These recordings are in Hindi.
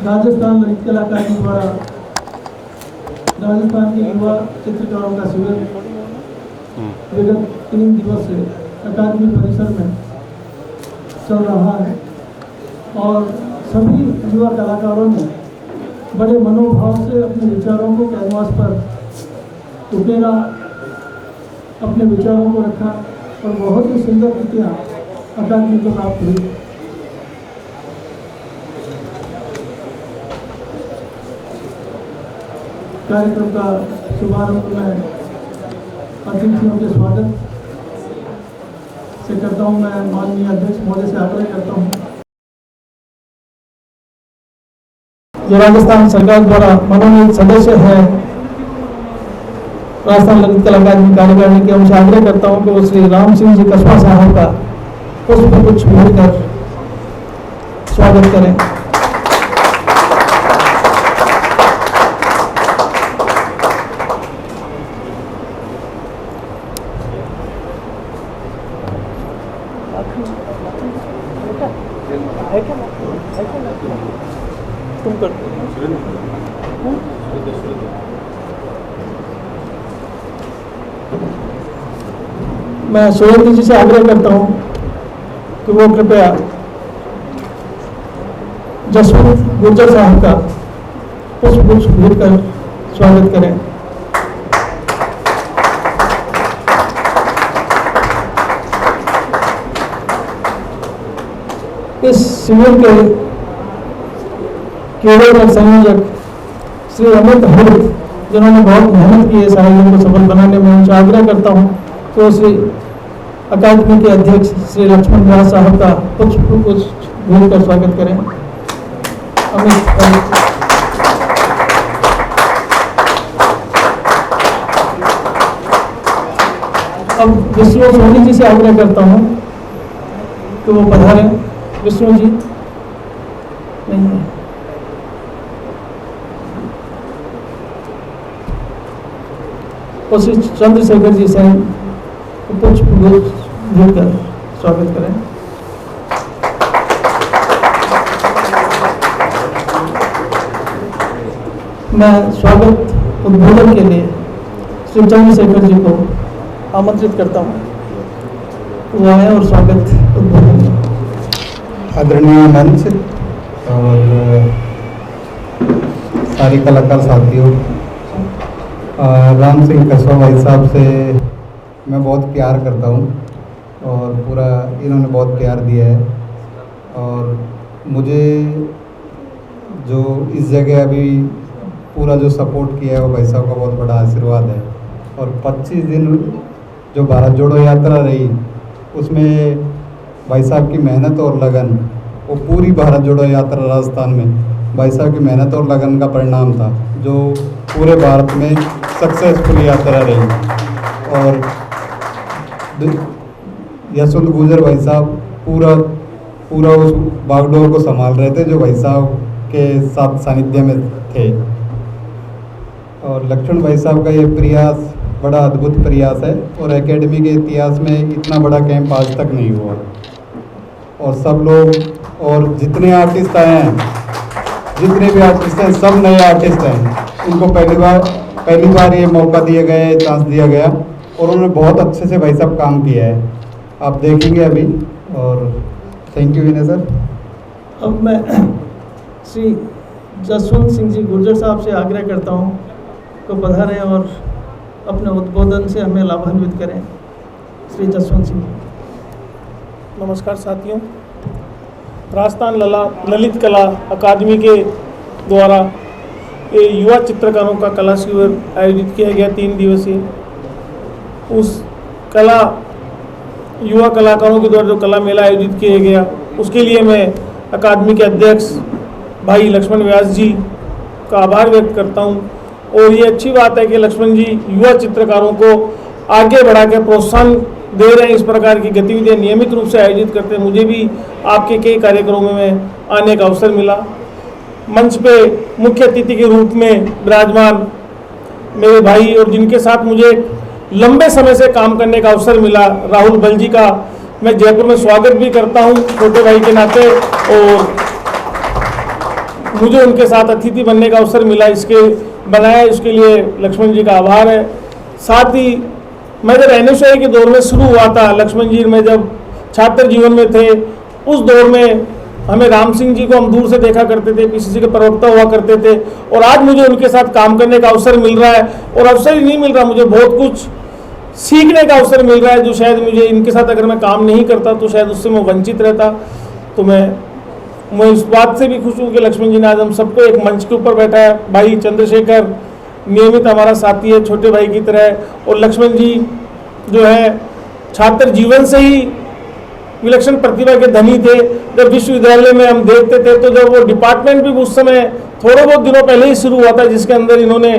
राजस्थान ललित कला अकादमी द्वारा राजस्थान के युवा चित्रकारों का शिविर विगत 3 दिवस से अकादमी परिसर में चल रहा है और सभी युवा कलाकारों ने बड़े मनोभाव से अपने विचारों को कैनवास पर उकेरा, अपने विचारों को रखा और बहुत ही सुंदर कृतियाँ अकादमी को प्राप्त हुई। कार्यक्रम का शुभारंभ में अतिथियों के स्वागत से करता हूँ। मैं माननीय अध्यक्ष महोदय से आग्रह करता हूँ जो राजस्थान सरकार द्वारा मनोनीत सदस्य है राजस्थान ललित कला अकादमी कार्यकारिणी के, उनसे आग्रह करता हूँ कि वो श्री राम सिंह जी कस्बा साहब का पुष्प गुच्छ भेजकर स्वागत करें। मैं सुरेंद्र जी से आग्रह करता हूं कि वो कृपया जसवंत गुर्जर साहब का पुष्प गुच्छ भेजकर स्वागत करें। इस शिविर के केवल और संयोजक श्री अमित हरित, जिन्होंने बहुत मेहनत की है इस आयोजन को सफल बनाने में, उनसे आग्रह करता हूं तो श्री अकादमी के अध्यक्ष श्री लक्ष्मण व्यास साहब का पुष्प गुच्छ भेजकर स्वागत करें। अमित हरित। अब विष्णु सोनी जी से आग्रह करता हूं कि वो पधारें। विष्णु जी नहीं है। और श्री चंद्रशेखर जी से पुष्प गुच्छ भेजकर स्वागत करें। मैं स्वागत उद्बोधन के लिए श्री चंद्रशेखर जी को आमंत्रित करता हूँ, वो आए और स्वागत उद्बोधन। आदरणीय मंच और सारे कलाकार साथियों, राम सिंह कस्बा भाई साहब से मैं बहुत प्यार करता हूँ और पूरा इन्होंने बहुत प्यार दिया है और मुझे जो इस जगह अभी पूरा जो सपोर्ट किया है वो भाई साहब का बहुत बड़ा आशीर्वाद है। और 25 दिन जो भारत जोड़ो यात्रा रही उसमें भाई साहब की मेहनत और लगन, वो पूरी भारत जोड़ो यात्रा राजस्थान में भाई साहब की मेहनत और लगन का परिणाम था जो पूरे भारत में सक्सेसफुल यात्रा रही। और यशवंत गुर्जर भाई साहब पूरा उस बागडोर को संभाल रहे थे जो भाई साहब के साथ सानिध्य में थे। और लक्ष्मण भाई साहब का ये प्रयास बड़ा अद्भुत प्रयास है और एकेडमी के इतिहास में इतना बड़ा कैंप आज तक नहीं हुआ। और सब लोग और जितने आर्टिस्ट आए हैं, जितने भी आर्टिस्ट हैं, सब नए आर्टिस्ट हैं। उनको पहली बार ये मौका दिया गया है, चांस दिया गया और उन्होंने बहुत अच्छे से भाई साहब काम किया है, आप देखेंगे अभी। और थैंक यू विनय सर। अब मैं श्री जसवंत सिंह जी गुर्जर साहब से आग्रह करता हूँ को पधारें और अपने उद्बोधन से हमें लाभान्वित करें। श्री जसवंत सिंह। नमस्कार साथियों, राजस्थान ललित कला अकादमी के द्वारा ये युवा चित्रकारों का कला शिविर आयोजित किया गया 3 दिवसीय। उस युवा कलाकारों के द्वारा जो कला मेला आयोजित किया गया उसके लिए मैं अकादमी के अध्यक्ष भाई लक्ष्मण व्यास जी का आभार व्यक्त करता हूं। और ये अच्छी बात है कि लक्ष्मण जी युवा चित्रकारों को आगे बढ़ा के प्रोत्साहन दे रहे हैं, इस प्रकार की गतिविधियां नियमित रूप से आयोजित करते हैं। मुझे भी आपके कई कार्यक्रमों में आने का अवसर मिला। मंच पे मुख्य अतिथि के रूप में विराजमान मेरे भाई और जिनके साथ मुझे लंबे समय से काम करने का अवसर मिला, राहुल बल जी का मैं जयपुर में स्वागत भी करता हूं छोटे भाई के नाते। और मुझे उनके साथ अतिथि बनने का अवसर मिला, इसके बनाया, इसके लिए लक्ष्मण जी का आभार है। साथ ही मैं जब NSY के दौर में शुरू हुआ था, लक्ष्मण जी में जब छात्र जीवन में थे, उस दौर में हमें राम सिंह जी को हम दूर से देखा करते थे, PCC के प्रवक्ता हुआ करते थे, और आज मुझे उनके साथ काम करने का अवसर मिल रहा है। और अवसर ही नहीं मिल रहा, मुझे बहुत कुछ सीखने का अवसर मिल रहा है, जो शायद मुझे इनके साथ अगर मैं काम नहीं करता तो शायद उससे मैं वंचित रहता। तो मैं इस बात से भी खुश हूँ कि लक्ष्मण जी ने आज हम सबको एक मंच के ऊपर बैठा है। भाई चंद्रशेखर नियमित हमारा साथी है, छोटे भाई की तरह, और लक्ष्मण जी जो है छात्र जीवन से ही विलक्षण प्रतिभा के धनी थे। जब विश्वविद्यालय में हम देखते थे तो जब वो डिपार्टमेंट भी उस समय थोड़े बहुत दिनों पहले ही शुरू हुआ था, जिसके अंदर इन्होंने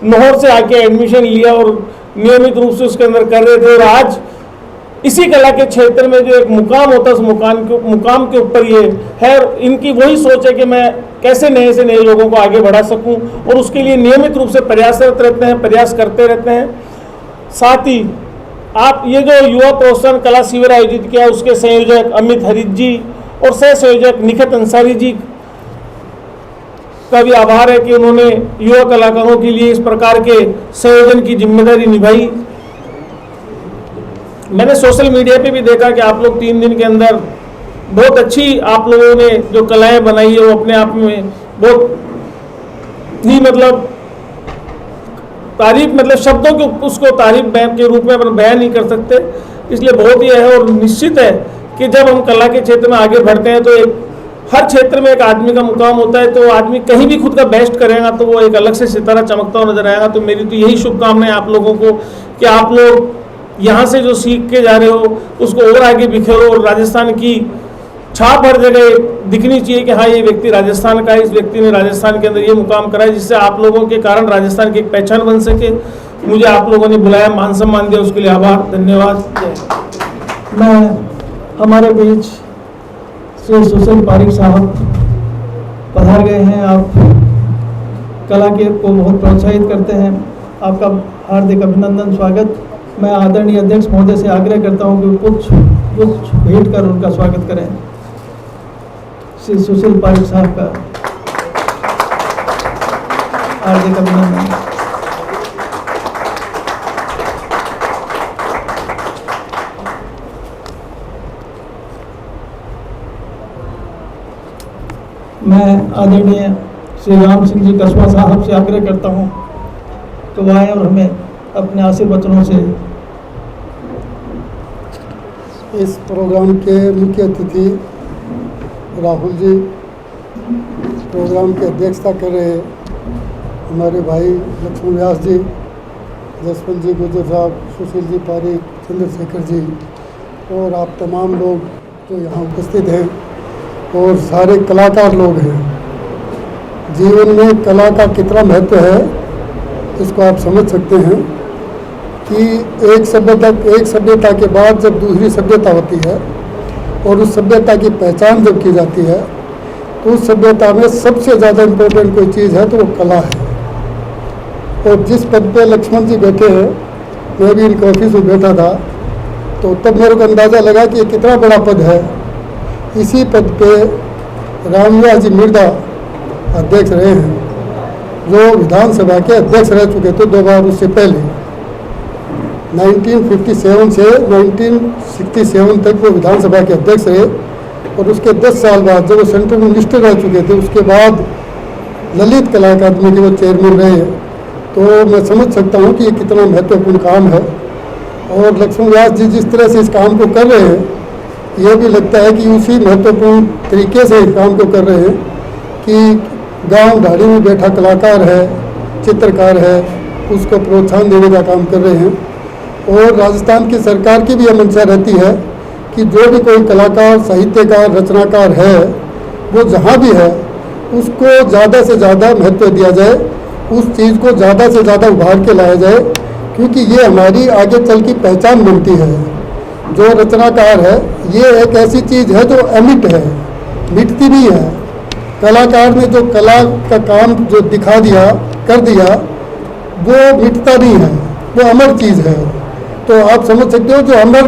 नौहर से आके एडमिशन लिया और नियमित रूप से उसके अंदर कर रहे थे। और आज इसी कला के क्षेत्र में जो एक मुकाम होता है, उस मुकाम के ऊपर ये है। इनकी वही सोच है कि मैं कैसे नए से नए लोगों को आगे बढ़ा सकूं, और उसके लिए नियमित रूप से प्रयासरत रहते हैं, प्रयास करते रहते हैं। साथ ही आप ये जो युवा प्रोत्साहन कला शिविर आयोजित किया, उसके संयोजक अमित हरीश जी और सह संयोजक निखत अंसारी जी का भी आभार है कि उन्होंने युवा कलाकारों के लिए इस प्रकार के संयोजन की जिम्मेदारी निभाई। मैंने सोशल मीडिया पे भी देखा कि आप लोग 3 दिन के अंदर बहुत अच्छी आप लोगों ने जो कलाएं बनाई है, वो अपने आप में बहुत ही मतलब तारीफ, मतलब शब्दों के उसको तारीफ के रूप में अपन बयान नहीं कर सकते, इसलिए बहुत ही है। और निश्चित है कि जब हम कला के क्षेत्र में आगे बढ़ते हैं तो एक हर क्षेत्र में एक आदमी का मुकाम होता है, तो आदमी कहीं भी खुद का बेस्ट करेगा तो वो एक अलग से सितारा चमकता हुआ नजर आएगा। तो मेरी तो यही शुभकामनाएं आप लोगों को कि आप लोग यहाँ से जो सीख के जा रहे हो उसको और आगे बिखेरो, और राजस्थान की छाप हर जगह दिखनी चाहिए कि हाँ ये व्यक्ति राजस्थान का है, इस व्यक्ति ने राजस्थान के अंदर ये मुकाम करा है, जिससे आप लोगों के कारण राजस्थान की एक पहचान बन सके। मुझे आप लोगों ने बुलाया, मान सम्मान दिया, उसके लिए आभार, धन्यवाद। मैं हमारे बीच श्री सुशील पारिक साहब पधार गए हैं। आप कला के को बहुत प्रोत्साहित करते हैं, आपका हार्दिक अभिनंदन, स्वागत। मैं आदरणीय अध्यक्ष महोदय से आग्रह करता हूं कि कुछ भेंट कर उनका स्वागत करें। श्री सुशील पारिक साहब का हार्दिक अभिनंदन। मैं आदरणीय श्री राम सिंह जी कस्बा साहब से आग्रह करता हूं कि वह आए और हमें अपने आशीर्वचनों से। इस प्रोग्राम के मुख्य अतिथि राहुल जी, प्रोग्राम की अध्यक्षता कर रहे हमारे भाई लक्ष्मण व्यास जी, जसवंत जी गुजर साहब, सुशील जी पारिक, चंद्रशेखर जी, और आप तमाम लोग जो यहाँ उपस्थित हैं, और सारे कलाकार लोग हैं। जीवन में कला का कितना महत्व है इसको आप समझ सकते हैं कि एक सभ्यता के बाद जब दूसरी सभ्यता होती है और उस सभ्यता की पहचान जब की जाती है तो उस सभ्यता में सबसे ज़्यादा इम्पोर्टेंट कोई चीज़ है तो वो कला है। और जिस पद पे लक्ष्मण जी बैठे हैं, मैं भी इनके ऑफिस में बैठा था, तो तब मेरे को अंदाज़ा लगा कि ये कितना बड़ा पद है। इसी पद पे रामव्यास जी मिर्दा अध्यक्ष रहे हैं, जो विधानसभा के अध्यक्ष रह चुके थे 2 बार। उससे पहले 1957 से 1967 तक वो विधानसभा के अध्यक्ष रहे, और उसके 10 साल बाद जब वो सेंट्रल मिनिस्टर रह चुके थे, उसके बाद ललित कला अकादमी के वो चेयरमैन रहे। तो मैं समझ सकता हूँ कि ये कितना महत्वपूर्ण काम है। और लक्ष्मण व्यास जी जिस तरह से इस काम को कर रहे हैं, यह भी लगता है कि उसी महत्वपूर्ण तरीके से इस काम को कर रहे हैं कि गांव ढाड़ी में बैठा कलाकार है, चित्रकार है, उसको प्रोत्साहन देने का काम कर रहे हैं। और राजस्थान की सरकार की भी यह मंशा रहती है कि जो भी कोई कलाकार, साहित्यकार, रचनाकार है, वो जहाँ भी है उसको ज़्यादा से ज़्यादा महत्व दिया जाए, उस चीज़ को ज़्यादा से ज़्यादा उभार के लाया जाए, क्योंकि ये हमारी आगे चल की पहचान बनती है। जो रचनाकार है ये एक ऐसी चीज़ है जो अमिट है, मिटती नहीं है। कलाकार ने जो कला का काम जो दिखा दिया, कर दिया, वो मिटता नहीं है, वो अमर चीज़ है। तो आप समझ सकते हो जो अमर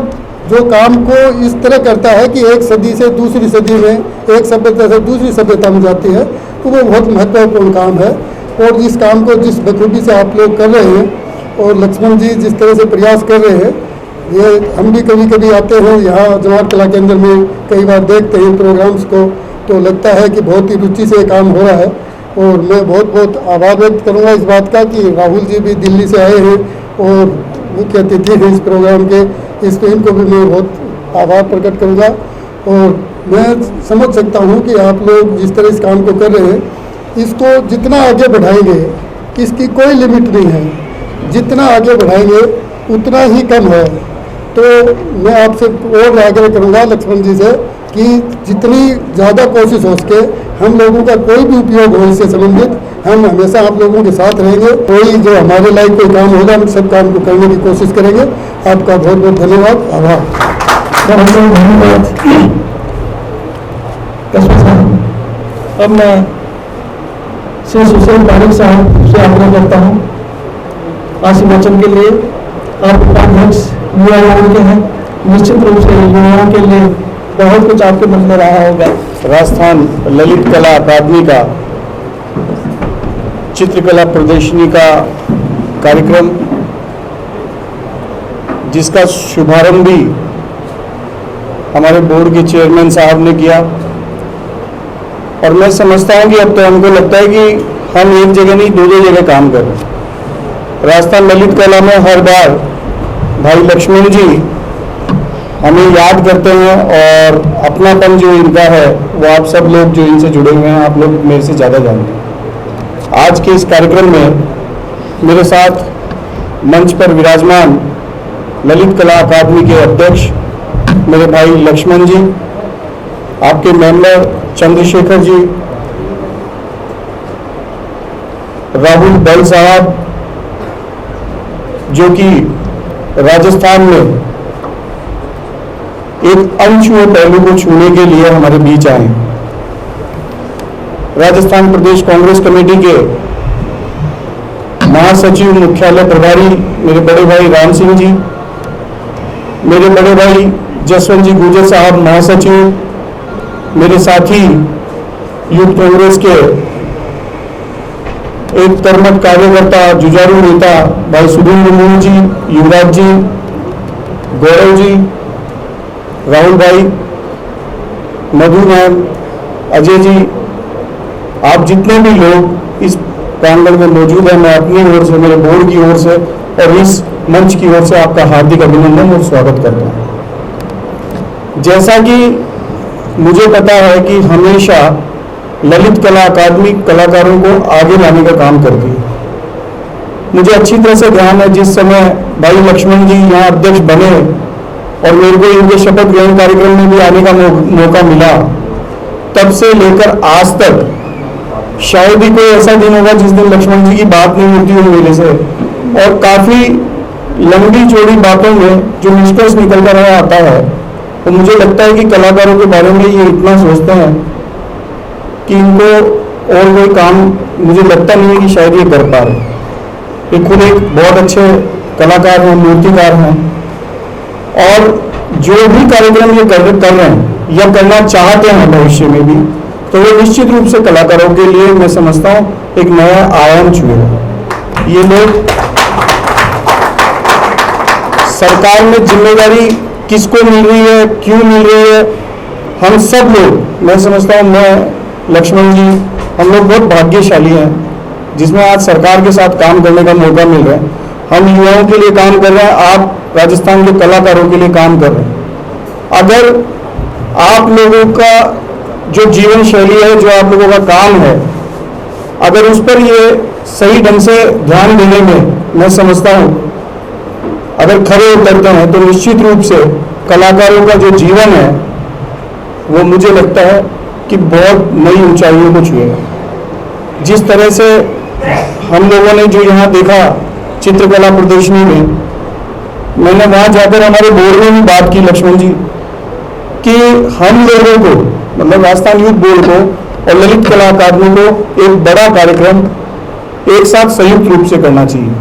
जो काम को इस तरह करता है कि एक सदी से दूसरी सदी में, एक सभ्यता से दूसरी सभ्यता में जाती है, तो वो बहुत महत्वपूर्ण काम है। और इस काम को जिस बखूबी से आप लोग कर रहे हैं और लक्ष्मण जी जिस तरह से प्रयास कर रहे हैं, ये हम भी कभी कभी आते हैं यहाँ जमात कला केंद्र में, कई बार देखते हैं प्रोग्राम्स को, तो लगता है कि बहुत ही रुचि से काम हो रहा है। और मैं बहुत बहुत आभार व्यक्त करूँगा इस बात का कि राहुल जी भी दिल्ली से आए हैं और मुख्य अतिथि हैं इस प्रोग्राम के, इस इनको भी मैं बहुत आभार प्रकट करूँगा। और मैं समझ सकता हूँ कि आप लोग जिस तरह इस काम को कर रहे हैं, इसको जितना आगे बढ़ाएंगे, इसकी कोई लिमिट नहीं है, जितना आगे बढ़ाएंगे उतना ही कम है। तो मैं आपसे और आग्रह करूँगा लक्ष्मण जी से कि जितनी ज़्यादा कोशिश हो सके, हम लोगों का कोई भी उपयोग हो इससे संबंधित, हम हमेशा आप लोगों के साथ रहेंगे। कोई जो हमारे लायक कोई काम होगा, हम सब काम को करने की कोशिश करेंगे। आपका बहुत बहुत धन्यवाद, आभार। धन्यवाद। अब मैं श्री सुशील पारिक साहब से आग्रह करता हूँ आशीर्वचन के लिए। आप उपाध्यक्ष युवा आयोग के हैं, निश्चित रूप से युवाओं के लिए बहुत कुछ आपके मन में रहा होगा। राजस्थान ललित कला अकादमी का चित्रकला प्रदर्शनी का कार्यक्रम, जिसका शुभारंभ भी हमारे बोर्ड के चेयरमैन साहब ने किया। और मैं समझता हूँ कि अब तो हमको लगता है कि हम एक जगह नहीं, दो जगह काम कर रहे हैं। राजस्थान ललित कला में हर बार भाई लक्ष्मण जी हमें याद करते हैं, और अपनापन जो इनका है वो आप सब लोग जो इनसे जुड़े हुए हैं, आप लोग मेरे से ज़्यादा जानते हैं। आज के इस कार्यक्रम में मेरे साथ मंच पर विराजमान ललित कला अकादमी के अध्यक्ष मेरे भाई लक्ष्मण जी, आपके मेंबर चंद्रशेखर जी, राहुल बल साहब, जो कि राजस्थान में एक अनछुए पहलू को छूने के लिए हमारे बीच आए। राजस्थान प्रदेश कांग्रेस कमेटी के महासचिव मुख्यालय प्रभारी मेरे बड़े भाई राम सिंह जी, मेरे बड़े भाई जसवंत जी गुर्जर साहब महासचिव, मेरे साथी यूथ कांग्रेस के एक कर्मठ कार्यकर्ता जुझारू नेता भाई सुधीर मुर्मू जी, युवराज जी, गौरव जी, राहुल भाई, मधु मैम, अजय जी, आप जितने भी लोग इस प्रांगण में मौजूद हैं, मैं अपनी ओर से, मेरे बोर्ड की ओर से और इस मंच की ओर से आपका हार्दिक अभिनंदन और स्वागत करता हूँ। जैसा कि मुझे पता है कि हमेशा ललित कला अकादमी कलाकारों को आगे लाने का काम करती है। मुझे अच्छी तरह से ध्यान है जिस समय भाई लक्ष्मण जी यहाँ अध्यक्ष बने और मेरे को इनके शपथ ग्रहण कार्यक्रम में भी आने का मौका मिला, तब से लेकर आज तक शायद ही कोई ऐसा दिन होगा जिस दिन लक्ष्मण जी की बात नहीं होती हो मेरे से। और काफ़ी लंबी चौड़ी बातों में जो निष्कर्ष निकल कर आता है, तो मुझे लगता है कि कलाकारों के बारे में ये इतना सोचते हैं कि इनको और कोई काम मुझे लगता नहीं है कि शायद ये कर पा रहे। ये खुद एक बहुत अच्छे कलाकार हैं, मूर्तिकार हैं, और जो भी कार्यक्रम ये कर रहे हैं या करना चाहते हैं भविष्य में भी, तो वो निश्चित रूप से कलाकारों के लिए मैं समझता हूँ एक नया आयाम छुएगा। ये लोग सरकार में जिम्मेदारी किसको मिल रही है, क्यों मिल रही है, हम सब लोग, मैं समझता हूँ, मैं लक्ष्मण जी, हम लोग बहुत भाग्यशाली हैं जिसमें आज सरकार के साथ काम करने का मौका मिल रहा है। हम युवाओं के लिए काम कर रहे हैं, आप राजस्थान के कलाकारों के लिए काम कर रहे हैं। अगर आप लोगों का जो जीवन शैली है, जो आप लोगों का काम है, अगर उस पर ये सही ढंग से ध्यान देने में मैं समझता हूँ अगर खरे उतरते हैं, तो निश्चित रूप से कलाकारों का जो जीवन है वो मुझे लगता है कि बहुत नई ऊंचाइयों को छुएगा। जिस तरह से हम लोगों ने जो यहाँ देखा चित्रकला प्रदर्शनी में, मैंने वहाँ जाकर हमारे बोर्ड में भी बात की लक्ष्मण जी कि हम लोगों को, मतलब राजस्थान यूथ बोर्ड को और ललित कला अकादमी को एक बड़ा कार्यक्रम एक साथ संयुक्त रूप से करना चाहिए।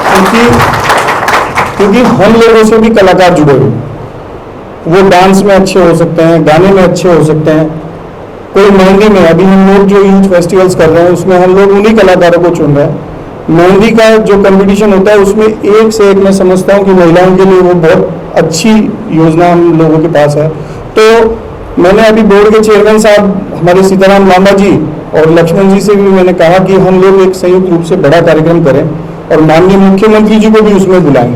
क्योंकि क्योंकि हम लोगों से भी कलाकार जुड़े हुए, वो डांस में अच्छे हो सकते हैं, गाने में अच्छे हो सकते हैं, कोई मेहंदी में, अभी हम लोग जो यूथ फेस्टिवल्स कर रहे हैं उसमें हम लोग उन्हीं कलाकारों को चुन रहे हैं। मेहंदी का जो कंपटीशन होता है उसमें एक से एक मैं समझता हूँ कि महिलाओं के लिए वो बहुत अच्छी योजना हम लोगों के पास है। तो मैंने अभी बोर्ड के चेयरमैन साहब हमारे सीताराम लांबा जी और लक्ष्मण जी से भी मैंने कहा कि हम लोग एक संयुक्त रूप से बड़ा कार्यक्रम करें और माननीय मुख्यमंत्री जी को भी उसमें बुलाएं,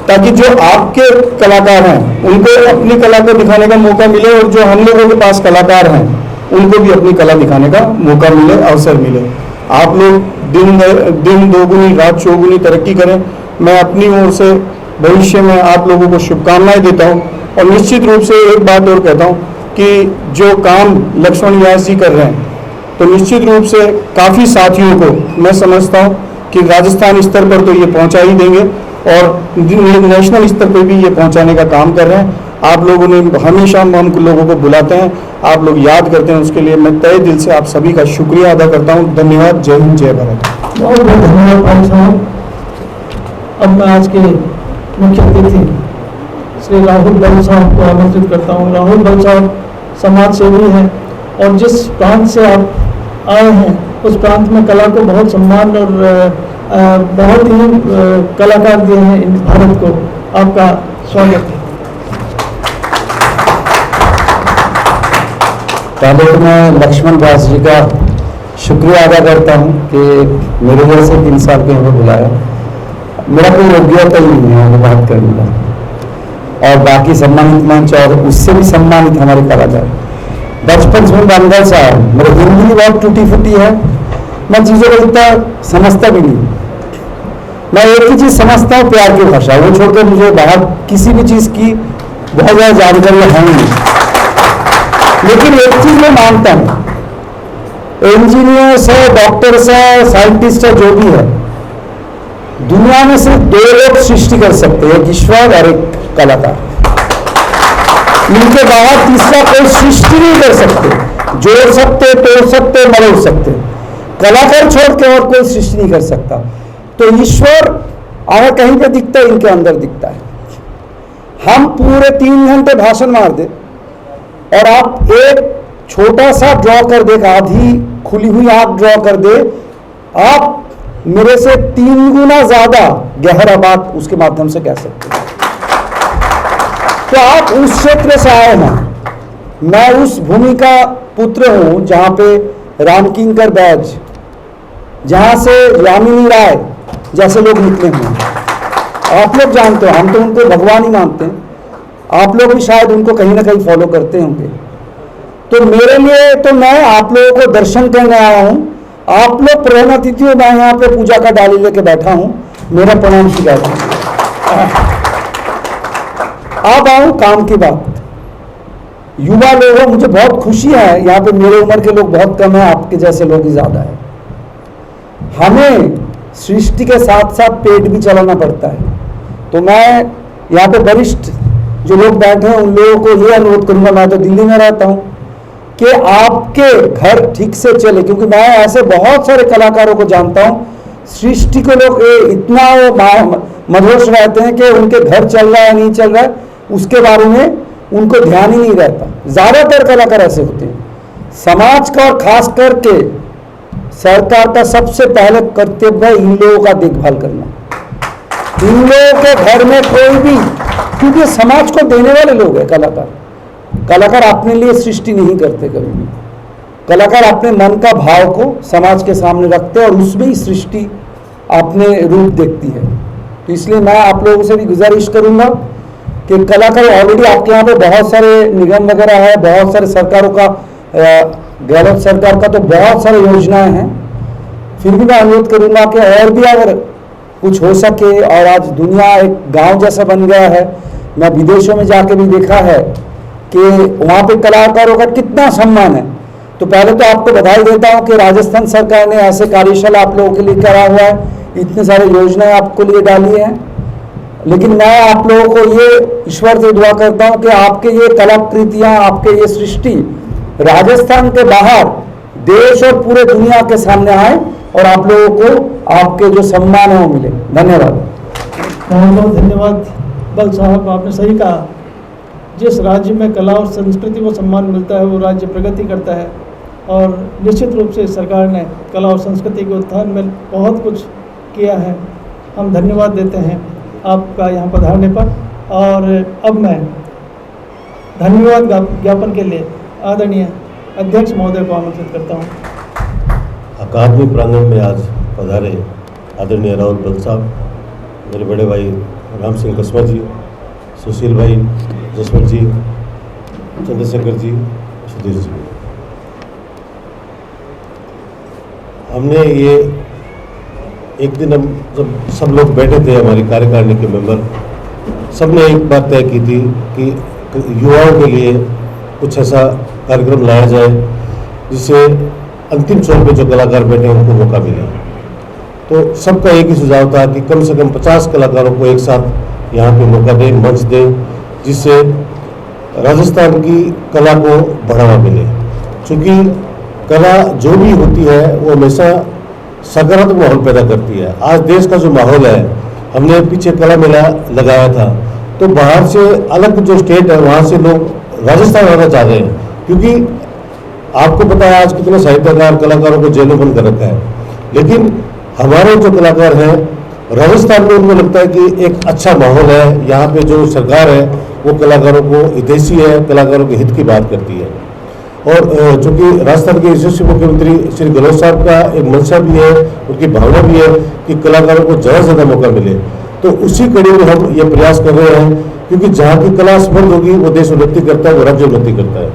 ताकि जो आपके कलाकार हैं उनको अपनी कला को दिखाने का मौका मिले और जो हम लोगों के पास कलाकार हैं उनको भी अपनी कला दिखाने का मौका मिले, अवसर मिले। आप लोग दिन दोगुनी रात चौगुनी तरक्की करें। मैं अपनी ओर से भविष्य में आप लोगों को शुभकामनाएं देता हूं और निश्चित रूप से एक बात और कहता हूं कि जो काम लक्ष्मण व्यास जी कर रहे हैं तो निश्चित रूप से काफ़ी साथियों को मैं समझता हूं कि राजस्थान स्तर पर तो ये पहुंचा ही देंगे और नेशनल स्तर पर भी ये पहुंचाने का काम कर रहे हैं। आप लोगों ने हमेशा हम लोगों को बुलाते हैं, आप लोग याद करते हैं, उसके लिए मैं तहे दिल से आप सभी का शुक्रिया अदा करता हूं। धन्यवाद। जय हिंद, जय भारत। बहुत बहुत धन्यवाद भाई साहब। अब मैं आज के मुख्य अतिथि श्री राहुल बल साहब को आमंत्रित करता हूँ। राहुल बल साहब समाज सेवी हैं और जिस प्रांत से आप आए हैं उस प्रांत में कला को बहुत सम्मान और बहुत ही कलाकार दिए हैं इन भारत को। आपका स्वागत है। पहले तो मैं लक्ष्मण व्यास जी का शुक्रिया अदा करता हूँ कि मेरे जैसे 3 साल के हमें बुलाया। मेरा कोई योग्यता ही नहीं है बात करने का, और बाकी सम्मानित मंच और उससे भी सम्मानित हमारे कलाकार। बचपन से बंगाल साहब, मेरी हिंदी बहुत टूटी फूटी है, मैं चीज़ों को इतना समझता भी नहीं। मैं एक ही चीज़ समझता हूँ, प्यार की भाषा, वो छोड़कर मुझे बाहर किसी भी चीज़ की बहुत ज़्यादा जानकारी है नहीं। लेकिन एक चीज मैं मानता हूं, इंजीनियर्स है, डॉक्टर्स है, साइंटिस्ट है, जो भी है, दुनिया में सिर्फ 2 लोग सृष्टि कर सकते हैं, एक ईश्वर और एक कलाकार। इनके बाहर तीसरा कोई सृष्टि नहीं कर सकते। जोड़ सकते, तोड़ सकते, मरोड़ सकते, कलाकार छोड़ के और कोई सृष्टि नहीं कर सकता। तो ईश्वर अगर कहीं पे दिखता है, इनके अंदर दिखता है। हम पूरे 3 घंटे भाषण मार दे और आप एक छोटा सा ड्रॉ कर दे, आधी खुली हुई आंख ड्रॉ कर दे, आप मेरे से 3 गुना ज्यादा गहरा बात उसके माध्यम से कह सकते हैं। तो आप उस क्षेत्र से आए हैं, मैं उस भूमि का पुत्र हूं जहां पे रामकिंकर बैज, जहां से यामिनी राय जैसे लोग निकले हुए। आप लोग जानते हो, हम तो उनको भगवान ही मानते हैं, आप लोग भी शायद उनको कहीं ना कहीं फॉलो करते होंगे। तो मेरे लिए तो मैं आप लोगों को दर्शन करने आया हूं, आप लोग प्रधान अतिथि हो, मैं यहाँ पे पूजा का डाली लेके बैठा हूं, मेरा प्रणाम स्वीकार करें। अब आऊं काम की बात। युवा लोग हो, मुझे बहुत खुशी है, यहाँ पे मेरे उम्र के लोग बहुत कम है, आपके जैसे लोग ही ज्यादा है। हमें सृष्टि के साथ साथ पेट भी चलाना पड़ता है। तो मैं यहाँ पे वरिष्ठ जो लोग बैठे हैं उन लोगों को ये अनुरोध करूंगा, मैं तो दिल्ली में रहता हूँ, कि आपके घर ठीक से चले, क्योंकि मैं ऐसे बहुत सारे कलाकारों को जानता हूँ, सृष्टि को लोग इतना मदहोश रहते हैं कि उनके घर चल रहा है नहीं चल रहा है उसके बारे में उनको ध्यान ही नहीं रहता। ज्यादातर कलाकार ऐसे होते हैं। समाज का और खास करके सरकार का सबसे पहले कर्तव्य है इन लोगों का देखभाल करना। इन लोगों के घर में कोई भी, क्योंकि समाज को देने वाले लोग हैं कलाकार। कलाकार अपने लिए सृष्टि नहीं करते कभी भी, कलाकार अपने मन का भाव को समाज के सामने रखते हैं और उसमें ही सृष्टि अपने रूप देखती है। तो इसलिए मैं आप लोगों से भी गुजारिश करूंगा कि कलाकार ऑलरेडी आपके यहाँ पे बहुत सारे निगम वगैरह है, बहुत सारे सरकारों का, गहलोत सरकार का तो बहुत सारी योजनाएं हैं, फिर भी मैं अनुरोध करूंगा कि और भी अगर कुछ हो सके। और आज दुनिया एक गांव जैसा बन गया है, मैं विदेशों में जाके भी देखा है कि वहाँ पे कलाकारों का कितना सम्मान है। तो पहले तो आपको बधाई देता हूँ कि राजस्थान सरकार ने ऐसे कार्यशाला आप लोगों के लिए करा हुआ है, इतनी सारी योजनाएं आपको लिए डाली हैं। लेकिन मैं आप लोगों को ये ईश्वर से दुआ करता हूँ कि आपके ये कलाकृतियाँ, आपके ये सृष्टि राजस्थान के बाहर देश और पूरे दुनिया के सामने आए और आप लोगों को आपके जो सम्मान है वो मिले। धन्यवाद। बहुत बहुत धन्यवाद बल साहब, आपने सही कहा। जिस राज्य में कला और संस्कृति को सम्मान मिलता है वो राज्य प्रगति करता है, और निश्चित रूप से सरकार ने कला और संस्कृति के उत्थान में बहुत कुछ किया है। हम धन्यवाद देते हैं आपका यहाँ पधारने पर। और अब मैं धन्यवाद ज्ञापन के लिए आदरणीय अध्यक्ष महोदय को आमंत्रित करता हूँ। अकादमी प्रांगण में आज पधारे आदरणीय राहुल बल साहब, मेरे बड़े भाई राम सिंह कस्मा जी, सुशील भाई, जसवंत जी, चंद्रशेखर जी, सुधीर जी, हमने ये एक दिन हम जब सब लोग बैठे थे, हमारी कार्यकारिणी के मेंबर, सबने एक बात तय की थी कि युवाओं के लिए कुछ ऐसा कार्यक्रम लाया जाए जिससे अंतिम छोर पे जो कलाकार बैठे हैं उनको मौका मिले। तो सबका एक ही सुझाव था कि कम से कम 50 कलाकारों को एक साथ यहाँ पे मौका दें, मंच दें, जिससे राजस्थान की कला को बढ़ावा मिले। क्योंकि कला जो भी होती है वो हमेशा सकारात्मक माहौल पैदा करती है। आज देश का जो माहौल है, हमने पीछे कला मेला लगाया था, तो बाहर से अलग जो स्टेट है वहाँ से लोग राजस्थान आना चाह रहे हैं, क्योंकि आपको पता है आज कितने साहित्यकार कलाकारों को जेलों बंद कर रखा है, लेकिन हमारे जो कलाकार हैं राजस्थान में उनको लगता है कि एक अच्छा माहौल है, यहाँ पे जो सरकार है वो कलाकारों को हितैषी है, कलाकारों के हित की बात करती है। और चूँकि राजस्थान के यशस्वी मुख्यमंत्री श्री गहलोत साहब का एक मंशा भी है, उनकी भावना भी है कि कलाकारों को ज़्यादा से ज़्यादा मौका मिले, तो उसी कड़ी में हम ये प्रयास कर रहे हैं, क्योंकि जहाँ की कला समृद्ध होगी वो देश उन्नति करता है, वो राज्य उन्नति करता है।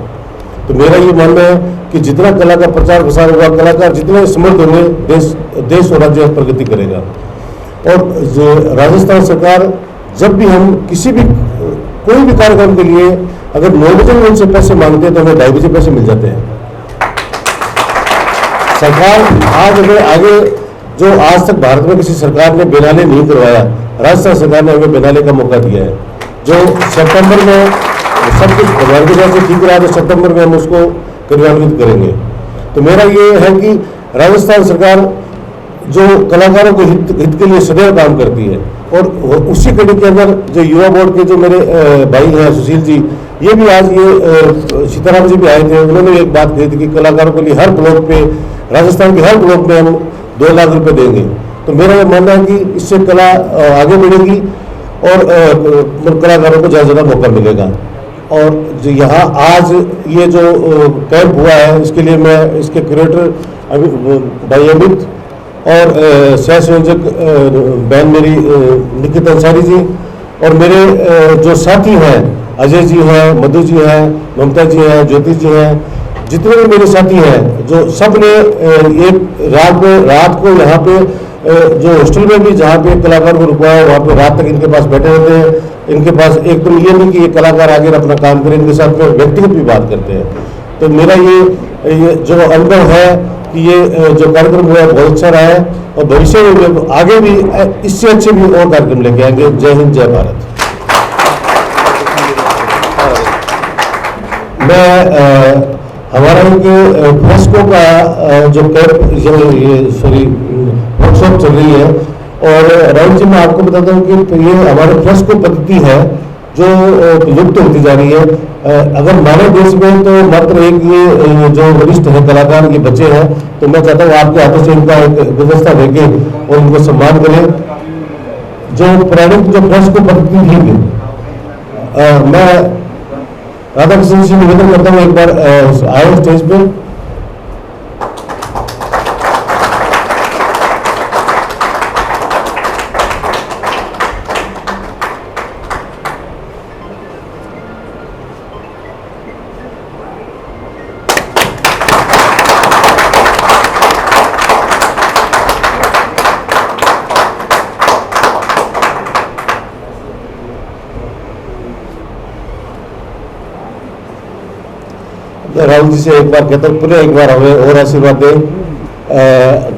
तो मेरा ये मानना है कि जितना कला का प्रचार प्रसार होगा, कलाकार जितने समृद्ध होंगे, देश और राज्य प्रगति करेगा। और जो राजस्थान सरकार, जब भी हम किसी भी कोई भी कार्यक्रम के लिए अगर 9 बजे में उनसे पैसे मांगते हैं तो हमें 2:30 बजे पैसे मिल जाते हैं। सरकार आज अगर आगे जो आज तक भारत में किसी सरकार ने बिनाले नहीं करवाया, राजस्थान सरकार ने हमें बिनाले का मौका दिया है। जो सितंबर में सब कुछ भगवान की दया से ठीक रहा, तो सितंबर में हम उसको क्रियान्वित करेंगे। तो मेरा ये है कि राजस्थान सरकार जो कलाकारों के हित के लिए सदैव काम करती है, और उसी कड़ी के अंदर जो युवा बोर्ड के जो मेरे भाई हैं सुशील जी, ये भी आज ये सीताराम जी भी आए थे, उन्होंने एक बात कही थी कि कलाकारों के लिए हर ब्लॉक पे, राजस्थान के हर ब्लॉक में हम 2 लाख रुपए देंगे। तो मेरा ये मानना है कि इससे कला आगे बढ़ेगी और कलाकारों को ज़्यादा से ज़्यादा मौका मिलेगा। और जो यहाँ आज ये जो कैंप हुआ है, इसके लिए मैं इसके क्यूरेटर भाई अमित और सह संयोजक बहन मेरी निकिता अंसारी जी, और मेरे जो साथी हैं अजय जी हैं, मधु जी हैं, ममता जी हैं, ज्योति जी हैं, जितने भी मेरे साथी हैं, जो सब ने एक रात को यहाँ पे जो हॉस्टल में भी जहाँ पे कलाकार को रुकवाया है, वहाँ पे रात तक इनके पास बैठे रहते हैं। इनके पास एक तो ये नहीं कि ये कलाकार आगे अपना काम करें, इनके साथ में व्यक्तिगत भी बात करते हैं। तो मेरा ये जो अनुभव है कि ये जो कार्यक्रम हुआ है बहुत अच्छा रहा है, और भविष्य में आगे भी इससे अच्छे भी और कार्यक्रम लेके आएंगे। जय हिंद, जय भारत। मैं हमारा एक फ्रेस्को का जो कैंप वर्कशॉप चल रही है, और राहुल जी मैं आपको बताता हूँ कि ये हमारे फ्रेस्को पद्धति है जो लुप्त होती जा रही है। अगर हमारे देश में तो मात्र एक ये जो वरिष्ठ है कलाकार ये बचे हैं, तो मैं चाहता हूँ आपके हाथों से इनका एक व्यवस्था देके और इनको सम्मान करें। जो पौराणिक जो फ्रेस्को पद्धति थी, मैं राधा कृष्ण जी निवेदन करता हूँ एक बार आए स्टेज पे। राहुल जी से एक बार कहता हूँ, पुनः एक बार हमें और आशीर्वाद दें,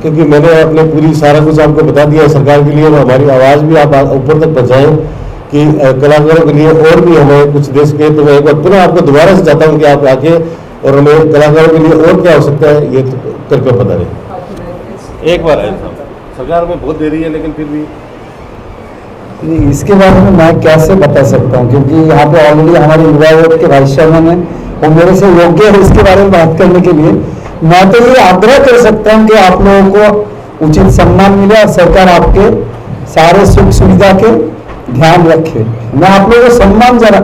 क्योंकि मैंने अपने पूरी सारा कुछ आपको बता दिया है सरकार के लिए, और हमारी आवाज़ भी आप ऊपर तक पहुँचाएं कि कलाकारों के लिए और भी हमें कुछ दे सके। तो मैं एक बार पुनः आपको दोबारा से चाहता हूँ कि आप आके और हमें कलाकारों के लिए और क्या हो सकता है ये करके बता दें। एक बार है सरकार में बहुत देरी है, लेकिन फिर भी नहीं, इसके बारे में मैं कैसे बता सकता हूँ, क्योंकि यहाँ पे ऑलरेडी हमारे युवा आयोग के वाइस चेयरमैन हैं, वो मेरे से योग्य है इसके बारे में बात करने के लिए। मैं तो ये आग्रह कर सकता हूँ कि आप लोगों को उचित सम्मान मिले और सरकार आपके सारे सुख सुविधा के ध्यान रखे। मैं आप लोगों को सम्मान जरा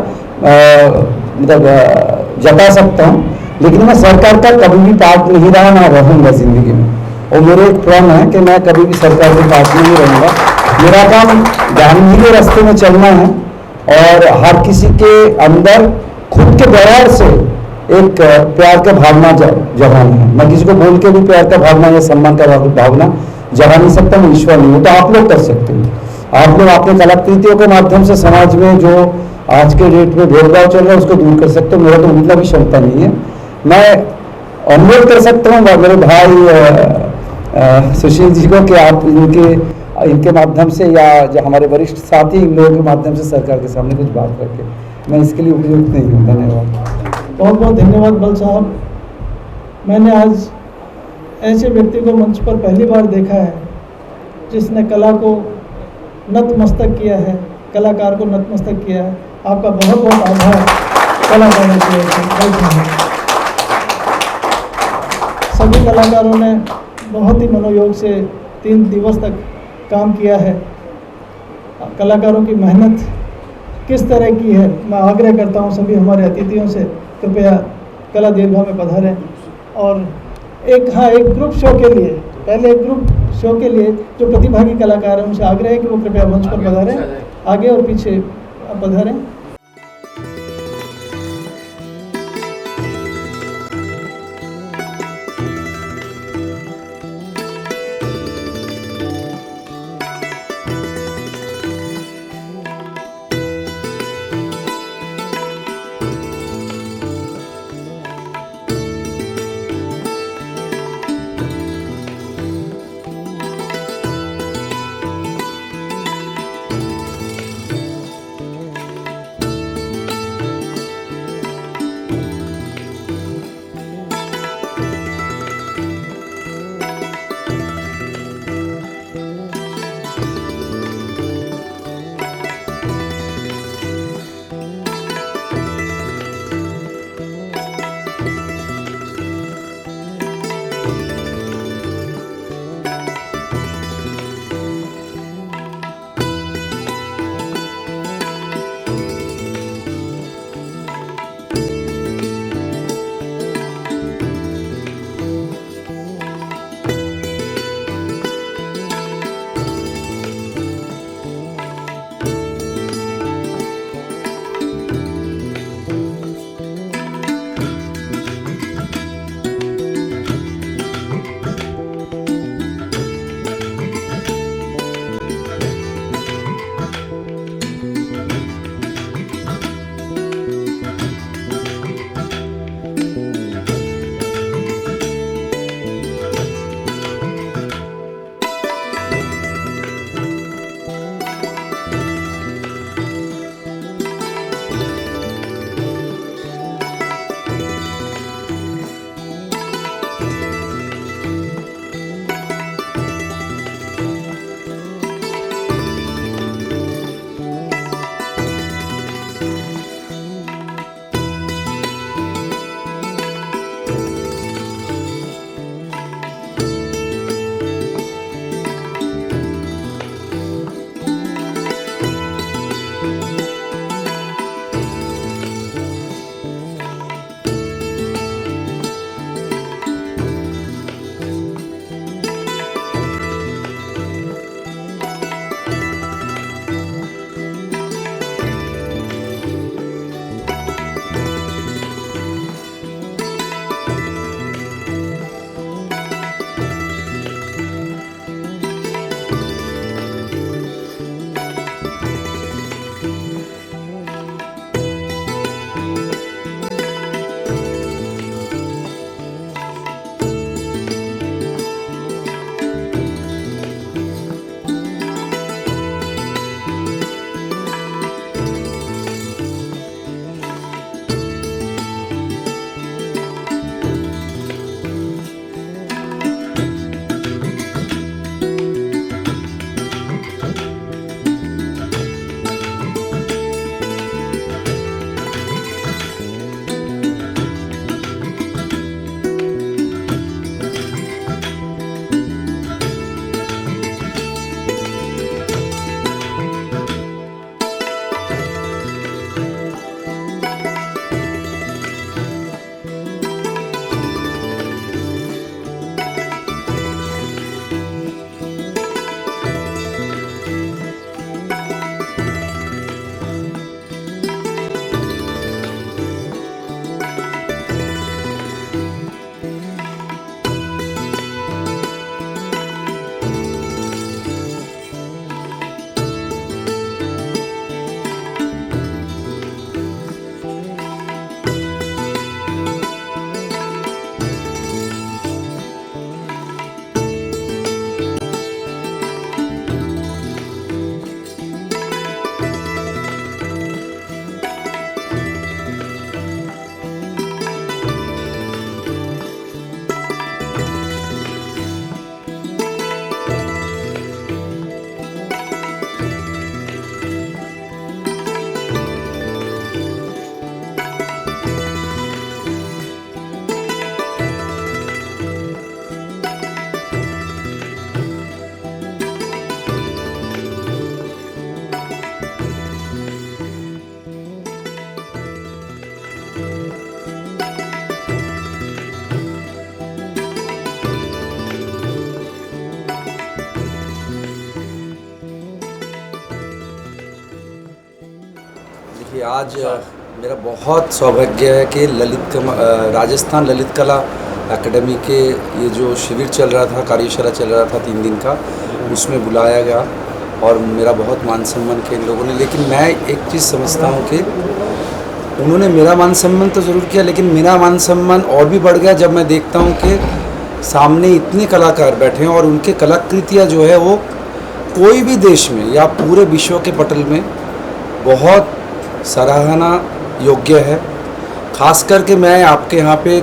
जता सकता हूँ, लेकिन मैं सरकार का कभी भी पार्ट नहीं रहा, ना रहूँगा जिंदगी में। और मेरे एक प्रण है कि मैं कभी भी सरकार के पार्ट में नहीं रहूँगा। मेरा काम गांधी के रास्ते में चलना है और हर किसी के अंदर खुद के व्यवहार से एक प्यार का भावना जगाना है। मैं किसी को बोल के भी प्यार का भावना या सम्मान का भावना जगा नहीं सकता, मैं ईश्वर नहीं हूँ। तो आप लोग कर सकते हैं। आप लोग अपने कलाकृतियों के माध्यम से समाज में जो आज के डेट में भेदभाव चल रहा है उसको दूर कर सकते हो। मेरा तो उतना भी क्षमता नहीं है। मैं अनुरोध कर सकता हूँ मेरे भाई सुशील जी को कि आप इनके माध्यम से या जो हमारे वरिष्ठ साथी इन लोगों के माध्यम से सरकार के सामने कुछ बात रखें। मैं इसके लिए उपयुक्त नहीं हूँ। धन्यवाद। बहुत बहुत धन्यवाद बल साहब। मैंने आज ऐसे व्यक्ति को मंच पर पहली बार देखा है जिसने कला को नतमस्तक किया है, कलाकार को नतमस्तक किया है। आपका बहुत बहुत आभार कलाकारों की ओर से बल साहब। सभी कलाकारों ने बहुत ही मनोयोग से 3 दिवस तक काम किया है। कलाकारों की मेहनत किस तरह की है, मैं आग्रह करता हूं सभी हमारे अतिथियों से कृपया कला दीर्घा में पधारें। और एक ग्रुप शो के लिए, पहले एक ग्रुप शो के लिए जो प्रतिभागी कलाकार हैं उनसे आग्रह है कि वो कृपया मंच पर पधारें, आगे और पीछे पधारें। देखिए, आज मेरा बहुत सौभाग्य है कि राजस्थान ललित कला एकेडमी के ये जो शिविर चल रहा था, कार्यशाला चल रहा था 3 दिन का, उसमें बुलाया गया और मेरा बहुत मान सम्मान किया इन लोगों ने। लेकिन मैं एक चीज़ समझता हूँ कि उन्होंने मेरा मान सम्मान तो ज़रूर किया, लेकिन मेरा मान सम्मान और भी बढ़ गया जब मैं देखता हूँ कि सामने इतने कलाकार बैठे हैं और उनके कलाकृतियाँ जो है वो कोई भी देश में या पूरे विश्व के पटल में बहुत सराहना योग्य है। खास करके मैं आपके यहाँ पे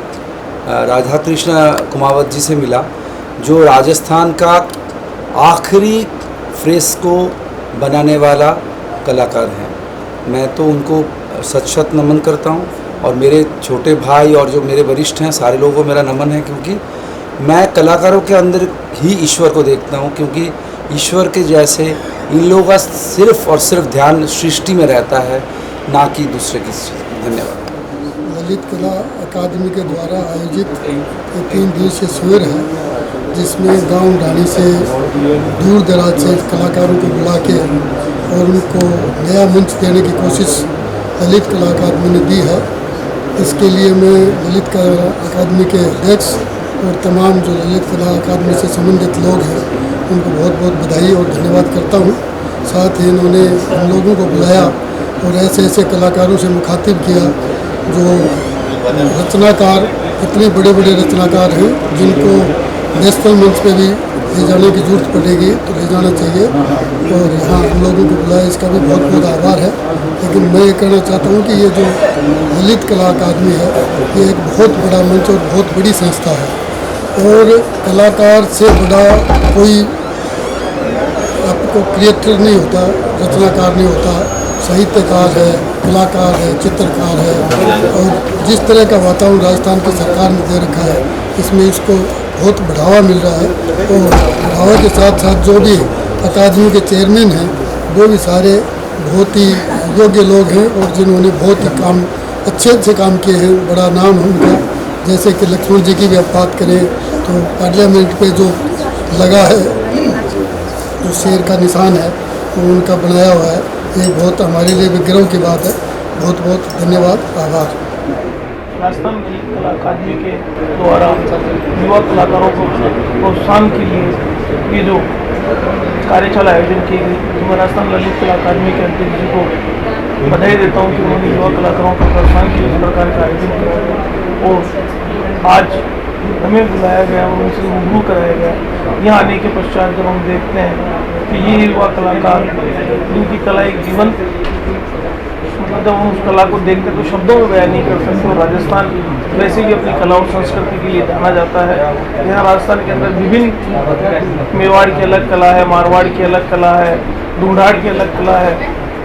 राधा कृष्ण कुमावत जी से मिला, जो राजस्थान का आखिरी फ्रेस्को बनाने वाला कलाकार हैं। मैं तो उनको सत नमन करता हूँ और मेरे छोटे भाई और जो मेरे वरिष्ठ हैं सारे लोगों को मेरा नमन है, क्योंकि मैं कलाकारों के अंदर ही ईश्वर को देखता हूँ, क्योंकि ईश्वर के जैसे इन लोगों का सिर्फ और सिर्फ ध्यान सृष्टि में रहता है, ना कि दूसरे किसी। धन्यवाद। ललित कला अकादमी के द्वारा आयोजित 3 दिवसीय शिविर है, जिसमें गांव ढाणी से दूर दराज से कलाकारों को बुला के और उनको नया मंच देने की कोशिश ललित कला अकादमी ने दी है। इसके लिए मैं ललित कला अकादमी के अध्यक्ष और तमाम जो ललित कला अकादमी से संबंधित लोग हैं उनको बहुत बहुत बधाई और धन्यवाद करता हूँ। साथ ही इन्होंने हम लोगों को बुलाया और ऐसे ऐसे कलाकारों से मुखातिब किया जो रचनाकार, इतने बड़े बड़े रचनाकार हैं जिनको नेशनल मंच पे भी ले जाने की ज़रूरत पड़ेगी तो ले जाना चाहिए, और यहाँ हम लोगों को बुलाया, इसका भी बहुत बहुत आभार है। लेकिन मैं ये कहना चाहता हूँ कि ये जो ललित कला अकादमी है ये एक बहुत बड़ा मंच और बहुत बड़ी संस्था है, और कलाकार से बड़ा कोई आपको क्रिएटर नहीं होता, रचनाकार नहीं होता, साहित्यकार है, कलाकार है, चित्रकार है। और जिस तरह का वातावरण राजस्थान की सरकार ने दे रखा है इसमें इसको बहुत बढ़ावा मिल रहा है, और बढ़ावा के साथ साथ जो भी अकादमी के चेयरमैन हैं वो भी सारे बहुत ही योग्य लोग हैं और जिन्होंने बहुत ही काम अच्छे काम किए हैं, बड़ा नाम है उनका। जैसे कि लक्ष्मण जी की भी आप बात करें तो पार्लियामेंट पे जो लगा है, जो शेर का निशान है वो उनका बनाया हुआ है, ये बहुत हमारे लिए भी गर्व की बात है। बहुत बहुत धन्यवाद, आभार। राजस्थान की कला अकादमी के द्वारा युवा कलाकारों को प्रोत्साहन के लिए ये जो कार्यशाला आयोजन की गई, तो मैं राजस्थान ललित कला अकादमी के अध्यक्ष जी को बधाई देता हूँ कि उन्होंने युवा कलाकारों को प्रोत्साहन के लिए इस प्रकार का आयोजन किया और आज हमें बुलाया गया और उनसे रूबरू कराया गया। यहाँ आने के पश्चात जब हम देखते हैं कि ये युवा कलाकार जिनकी कला एक जीवंत, मतलब जब हम उस कला को देखते हैं तो शब्दों में बयान नहीं कर सकते। और राजस्थान वैसे भी अपनी कला और संस्कृति के लिए जाना जाता है। यहाँ राजस्थान के अंदर विभिन्न, मेवाड़ की अलग कला है, मारवाड़ की अलग कला है, ढूंढाड़ की अलग कला है,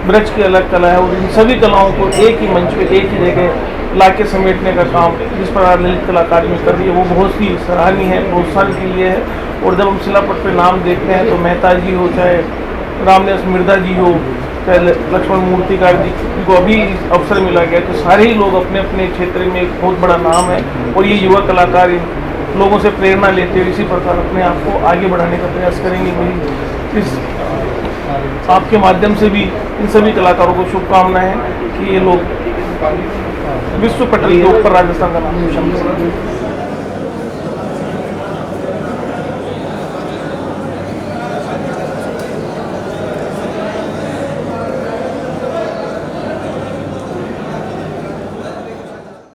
ब्रज की अलग कला है, और इन सभी कलाओं को एक ही मंच पे एक ही जगह लाके समेटने का काम जिस प्रकार ललित कला अकादमी कर रही है वो बहुत ही सराहनीय है, प्रोत्साहन के लिए है। और जब हम शिलापट पे नाम देखते हैं तो मेहता जी हो, चाहे रामदास मिर्धा जी हो, चाहे लक्ष्मण मूर्तिकार जी को अभी अवसर मिला गया, तो सारे ही लोग अपने अपने क्षेत्र में एक बहुत बड़ा नाम है। और ये युवा कलाकार इन लोगों से प्रेरणा लेते हुए इसी प्रकार अपने आप को आगे बढ़ाने का प्रयास करेंगे। मेरी इस आपके माध्यम से भी इन सभी कलाकारों को शुभकामनाएं कि ये लोग विश्व पटल के ऊपर राजस्थान का नाम रोशन करें।